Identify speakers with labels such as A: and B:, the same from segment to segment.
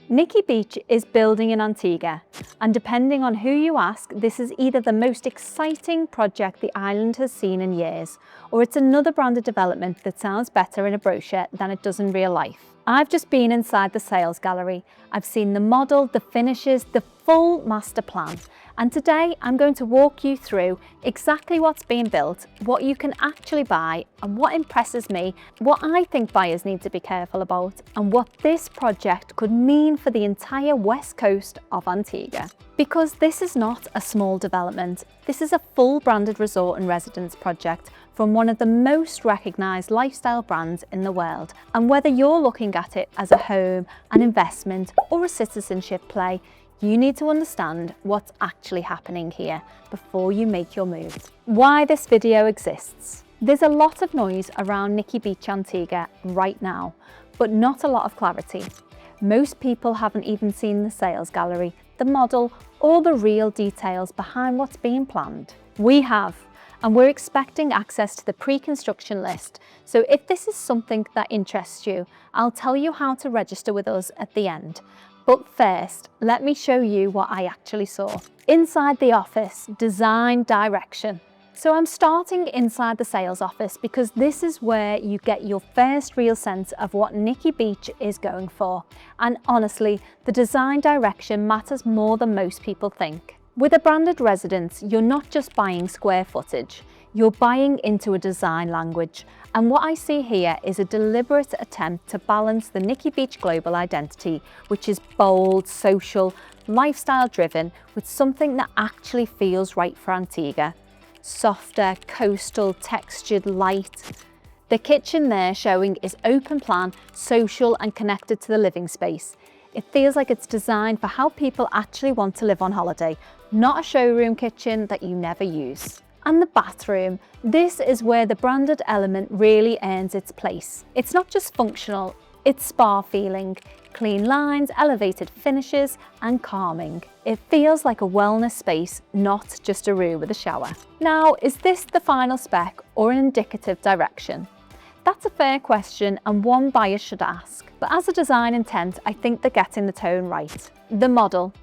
A: Nikki Beach is building in Antigua, and depending on who you ask, this is either the most exciting project the island has seen in years, or it's another branded development that sounds better in a brochure than it does in real life. I've just been inside the sales gallery. I've seen the model, the finishes, the full master plan. And today I'm going to walk you through exactly what's being built, what you can actually buy, and what impresses me, what I think buyers need to be careful about, and what this project could mean for the entire west coast of Antigua. Because this is not a small development, this is a full branded resort and residence project from one of the most recognised lifestyle brands in the world. And whether you're looking at it as a home, an investment, or a citizenship play, you need to understand what's actually happening here before you make your move. Why this video exists. There's a lot of noise around Nikki Beach Antigua right now, but not a lot of clarity. Most people haven't even seen the sales gallery, the model, or the real details behind what's being planned. We have, and we're expecting access to the pre-construction list. So if this is something that interests you, I'll tell you how to register with us at the end. But first, let me show you what I actually saw. Inside the office, design direction. So I'm starting inside the sales office because this is where you get your first real sense of what Nikki Beach is going for. And honestly, the design direction matters more than most people think. With a branded residence, you're not just buying square footage, you're buying into a design language. And what I see here is a deliberate attempt to balance the Nikki Beach global identity, which is bold, social, lifestyle driven, with something that actually feels right for Antigua. Softer, coastal, textured, light. The kitchen there showing is open plan, social and connected to the living space. It feels like it's designed for how people actually want to live on holiday, not a showroom kitchen that you never use. And the bathroom, this is where the branded element really earns its place. It's not just functional, it's spa feeling, clean lines, elevated finishes, and calming. It feels like a wellness space, not just a room with a shower. Now, is this the final spec or an indicative direction? That's a fair question and one buyers should ask. But as a design intent, I think they're getting the tone right. The model,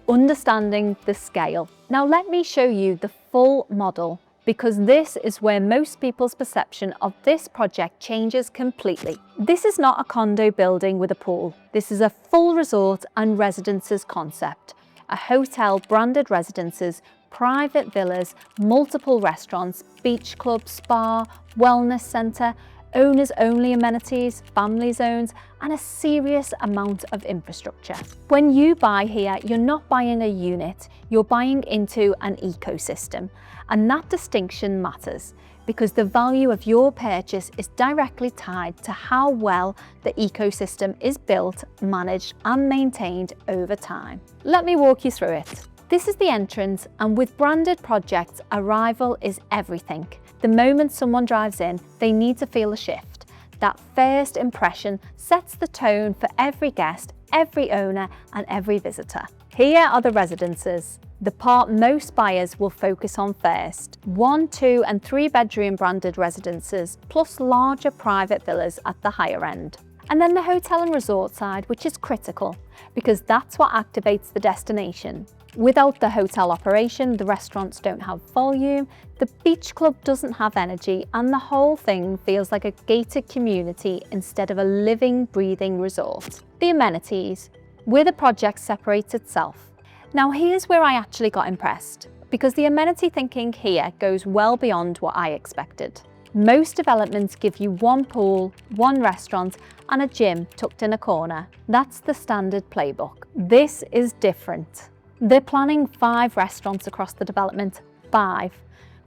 A: understanding the scale. Now let me show you the full model, because this is where most people's perception of this project changes completely. This is not a condo building with a pool. This is a full resort and residences concept. A hotel branded residences, private villas, multiple restaurants, beach club, spa, wellness centre, owners only amenities, family zones, and a serious amount of infrastructure. When you buy here, you're not buying a unit, you're buying into an ecosystem. And that distinction matters because the value of your purchase is directly tied to how well the ecosystem is built, managed, and maintained over time. Let me walk you through it. This is the entrance, and with branded projects, arrival is everything. The moment someone drives in, they need to feel a shift. That first impression sets the tone for every guest, every owner, and every visitor. Here are the residences, the part most buyers will focus on first. 1, 2, and 3 bedroom branded residences, plus larger private villas at the higher end. And then the hotel and resort side, which is critical, because that's what activates the destination. Without the hotel operation, the restaurants don't have volume, the beach club doesn't have energy, and the whole thing feels like a gated community instead of a living, breathing resort. The amenities, where the project separates itself. Now here's where I actually got impressed, because the amenity thinking here goes well beyond what I expected. Most developments give you 1 pool, 1 restaurant, and a gym tucked in a corner. That's the standard playbook. This is different. They're planning 5 restaurants across the development, 5.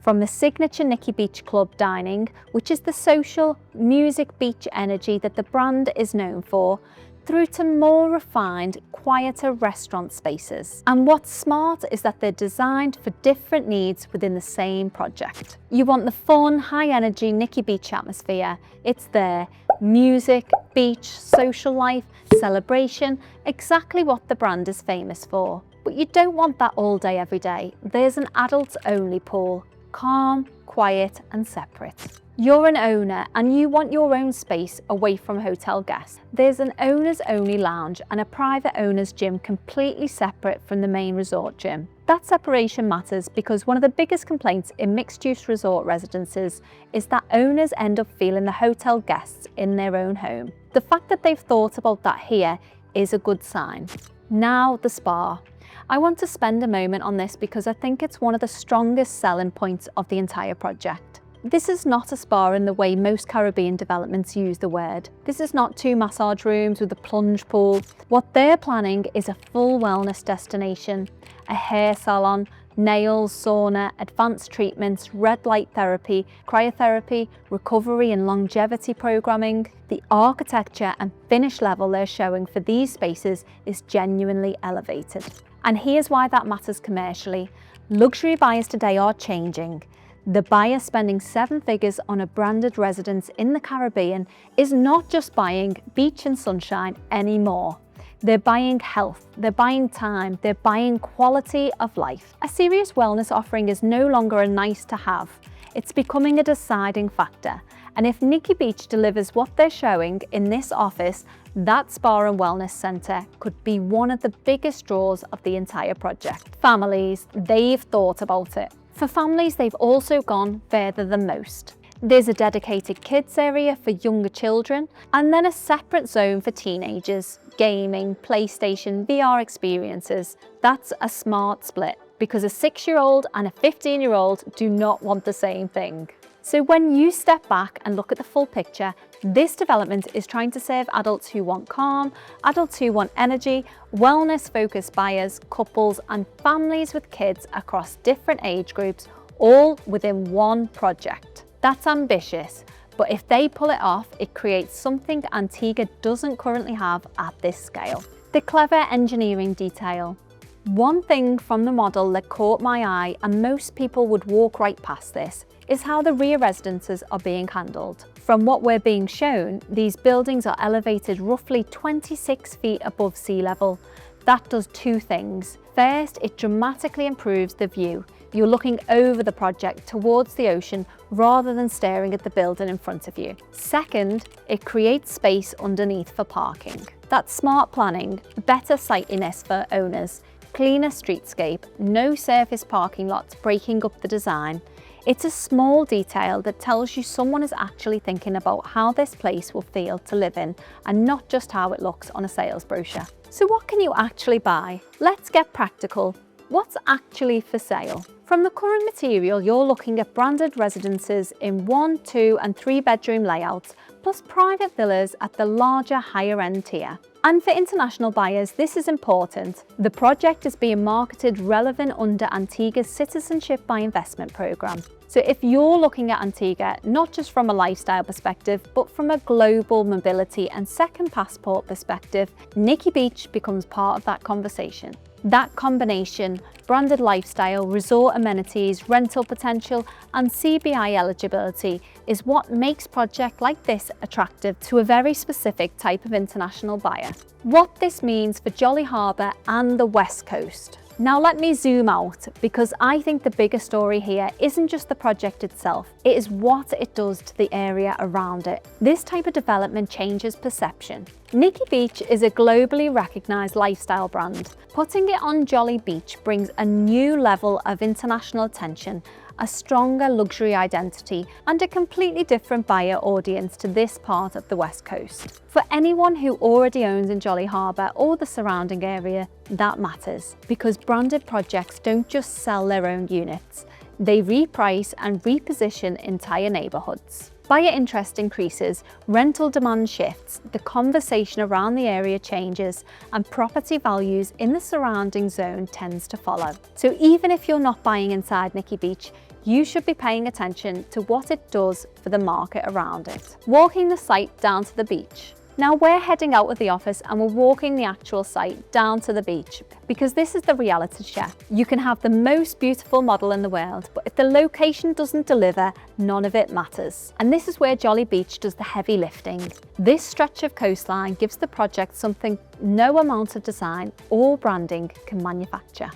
A: From the signature Nikki Beach Club dining, which is the social, music beach energy that the brand is known for, through to more refined, quieter restaurant spaces. And what's smart is that they're designed for different needs within the same project. You want the fun, high-energy Nikki Beach atmosphere. It's there. Music, beach, social life, celebration, exactly what the brand is famous for. But you don't want that all day, every day. There's an adults-only pool, calm, quiet, and separate. You're an owner and you want your own space away from hotel guests. There's an owners only lounge and a private owners gym completely separate from the main resort gym. That separation matters because one of the biggest complaints in mixed-use resort residences is that owners end up feeling the hotel guests in their own home. The fact that they've thought about that here is a good sign. Now the spa. I want to spend a moment on this because I think it's one of the strongest selling points of the entire project. This is not a spa in the way most Caribbean developments use the word. This is not 2 massage rooms with a plunge pool. What they're planning is a full wellness destination, a hair salon, nails, sauna, advanced treatments, red light therapy, cryotherapy, recovery and longevity programming. The architecture and finish level they're showing for these spaces is genuinely elevated. And here's why that matters commercially. Luxury buyers today are changing. The buyer spending 7 figures on a branded residence in the Caribbean is not just buying beach and sunshine anymore. They're buying health, they're buying time, they're buying quality of life. A serious wellness offering is no longer a nice to have. It's becoming a deciding factor. And if Nikki Beach delivers what they're showing in this office, that spa and wellness centre could be one of the biggest draws of the entire project. Families, they've thought about it. For families, they've also gone further than most. There's a dedicated kids area for younger children, and then a separate zone for teenagers, gaming, PlayStation, VR experiences. That's a smart split because a 6-year-old and a 15-year-old do not want the same thing. So when you step back and look at the full picture, this development is trying to serve adults who want calm, adults who want energy, wellness-focused buyers, couples and families with kids across different age groups, all within one project. That's ambitious, but if they pull it off, it creates something Antigua doesn't currently have at this scale. The clever engineering detail. One thing from the model that caught my eye, and most people would walk right past this, is how the rear residences are being handled. From what we're being shown, these buildings are elevated roughly 26 feet above sea level. That does 2 things. First, it dramatically improves the view. You're looking over the project towards the ocean rather than staring at the building in front of you. Second, it creates space underneath for parking. That's smart planning, better sightliness for owners, cleaner streetscape, no surface parking lots breaking up the design. It's a small detail that tells you someone is actually thinking about how this place will feel to live in and not just how it looks on a sales brochure. So what can you actually buy? Let's get practical. What's actually for sale? From the current material, you're looking at branded residences in 1, 2 and 3 bedroom layouts, plus private villas at the larger higher end tier. And for international buyers, this is important. The project is being marketed relevant under Antigua's Citizenship by Investment programme. So if you're looking at Antigua, not just from a lifestyle perspective, but from a global mobility and second passport perspective, Nikki Beach becomes part of that conversation. That combination, branded lifestyle, resort amenities, rental potential and CBI eligibility is what makes projects like this attractive to a very specific type of international buyer. What this means for Jolly Harbour and the West Coast. Now let me zoom out because I think the bigger story here isn't just the project itself, it is what it does to the area around it. This type of development changes perception. Nikki Beach is a globally recognised lifestyle brand. Putting it on Jolly Beach brings a new level of international attention, a stronger luxury identity and a completely different buyer audience to this part of the West Coast. For anyone who already owns in Jolly Harbour or the surrounding area, that matters because branded projects don't just sell their own units, they reprice and reposition entire neighbourhoods. Buyer interest increases, rental demand shifts, the conversation around the area changes, and property values in the surrounding zone tends to follow. So even if you're not buying inside Nikki Beach, you should be paying attention to what it does for the market around it. Walking the site down to the beach. Now we're heading out of the office and we're walking the actual site down to the beach because this is the reality check. You can have the most beautiful model in the world, but if the location doesn't deliver, none of it matters. And this is where Jolly Beach does the heavy lifting. This stretch of coastline gives the project something no amount of design or branding can manufacture.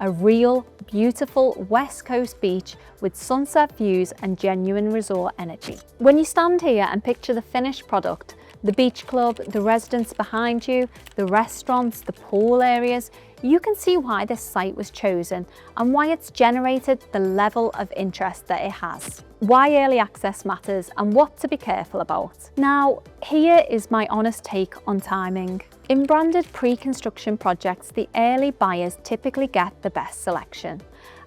A: a real, beautiful West Coast beach with sunset views and genuine resort energy. When you stand here and picture the finished product, the beach club, the residents behind you, the restaurants, the pool areas, you can see why this site was chosen and why it's generated the level of interest that it has. Why early access matters and what to be careful about. Now, here is my honest take on timing. In branded pre-construction projects, the early buyers typically get the best selection.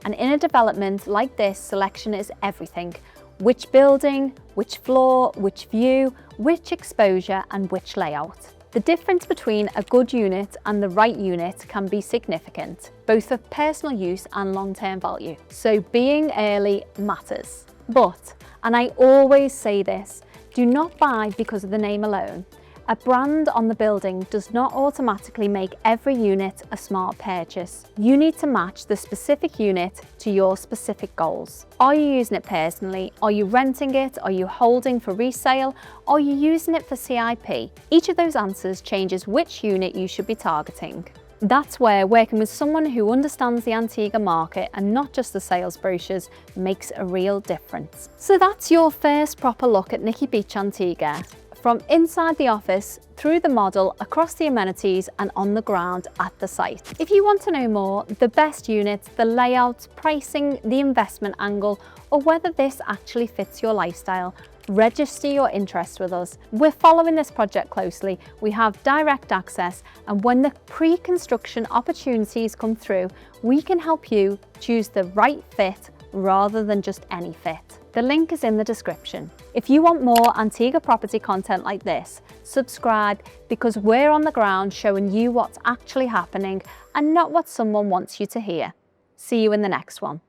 A: And in a development like this, selection is everything. Which building, which floor, which view, which exposure, and which layout. The difference between a good unit and the right unit can be significant, both for personal use and long-term value. So being early matters. But, and I always say this, do not buy because of the name alone. A brand on the building does not automatically make every unit a smart purchase. You need to match the specific unit to your specific goals. Are you using it personally? Are you renting it? Are you holding for resale? Are you using it for CIP? Each of those answers changes which unit you should be targeting. That's where working with someone who understands the Antigua market and not just the sales brochures makes a real difference. So that's your first proper look at Nikki Beach Antigua. From inside the office, through the model, across the amenities and on the ground at the site. If you want to know more, the best units, the layout, pricing, the investment angle, or whether this actually fits your lifestyle, register your interest with us. We're following this project closely. We have direct access, and when the pre-construction opportunities come through, we can help you choose the right fit rather than just any fit. The link is in the description. If you want more Antigua property content like this, subscribe, because we're on the ground showing you what's actually happening and not what someone wants you to hear. See you in the next one.